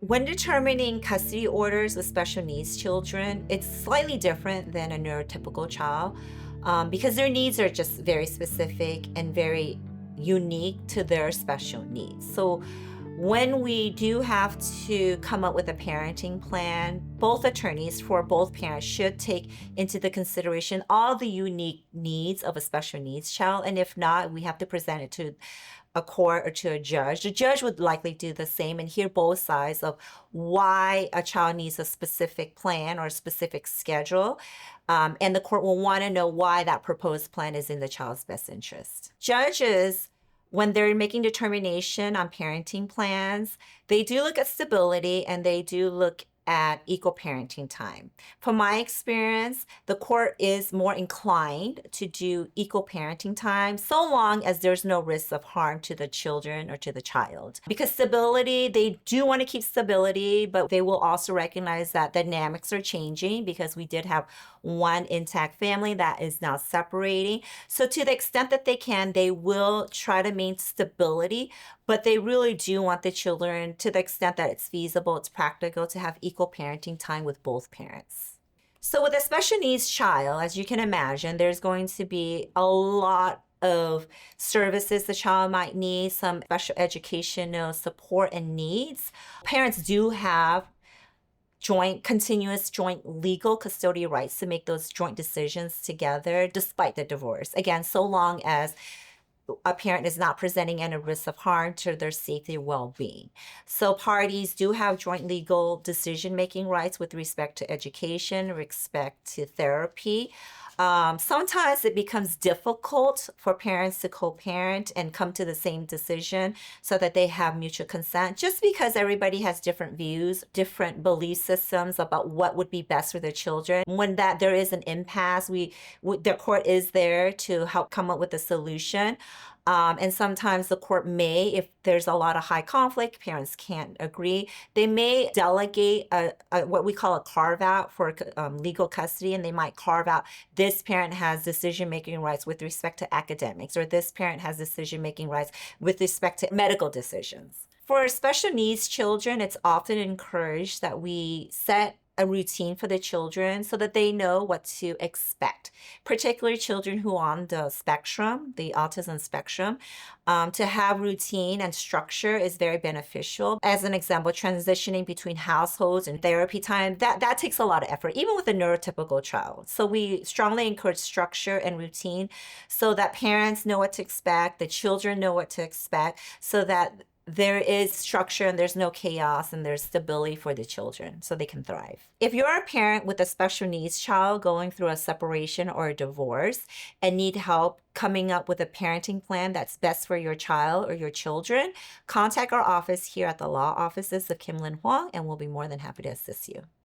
When determining custody orders with special needs children, it's slightly different than a neurotypical child because their needs are just very specific and very unique to their special needs. So, when we do have to come up with a parenting plan, both attorneys for both parents should take into the consideration all the unique needs of a special needs child. And if not, we have to present it to a court or to a judge. The judge would likely do the same and hear both sides of why a child needs a specific plan or a specific schedule. And the court will want to know why that proposed plan is in the child's best interest. Judges, when they're making determination on parenting plans, they do look at stability and they do look at equal parenting time. From my experience, the court is more inclined to do equal parenting time so long as there's no risk of harm to the children or to the child. Because stability, they do want to keep stability, but they will also recognize that dynamics are changing because we did have one intact family that is now separating. So to the extent that they can, they will try to maintain stability, but they really do want the children, to the extent that it's feasible, it's practical, to have equal parenting time with both parents. So with a special needs child, as you can imagine, there's going to be a lot of services the child might need, some special educational support and needs. Parents do have continuous joint legal custodial rights to make those joint decisions together despite the divorce. Again, so long as a parent is not presenting any risk of harm to their safety or well-being. So parties do have joint legal decision-making rights with respect to education, respect to therapy. Sometimes it becomes difficult for parents to co-parent and come to the same decision so that they have mutual consent, just because everybody has different views, different belief systems about what would be best for their children. When there is an impasse, the court is there to help come up with a solution. And sometimes the court may, if there's a lot of high conflict, parents can't agree, they may delegate what we call a carve out for legal custody, and they might carve out this parent has decision-making rights with respect to academics, or this parent has decision-making rights with respect to medical decisions. For special needs children, it's often encouraged that we set a routine for the children so that they know what to expect, particularly children who are on the spectrum, the autism spectrum. To have routine and structure is very beneficial. As an example, transitioning between households and therapy time, that takes a lot of effort, even with a neurotypical child. So we strongly encourage structure and routine so that parents know what to expect, the children know what to expect, so that there is structure and there's no chaos and there's stability for the children so they can thrive. If you're a parent with a special needs child going through a separation or a divorce and need help coming up with a parenting plan that's best for your child or your children, contact our office here at the law offices of Kim Lin Huang, and we'll be more than happy to assist you.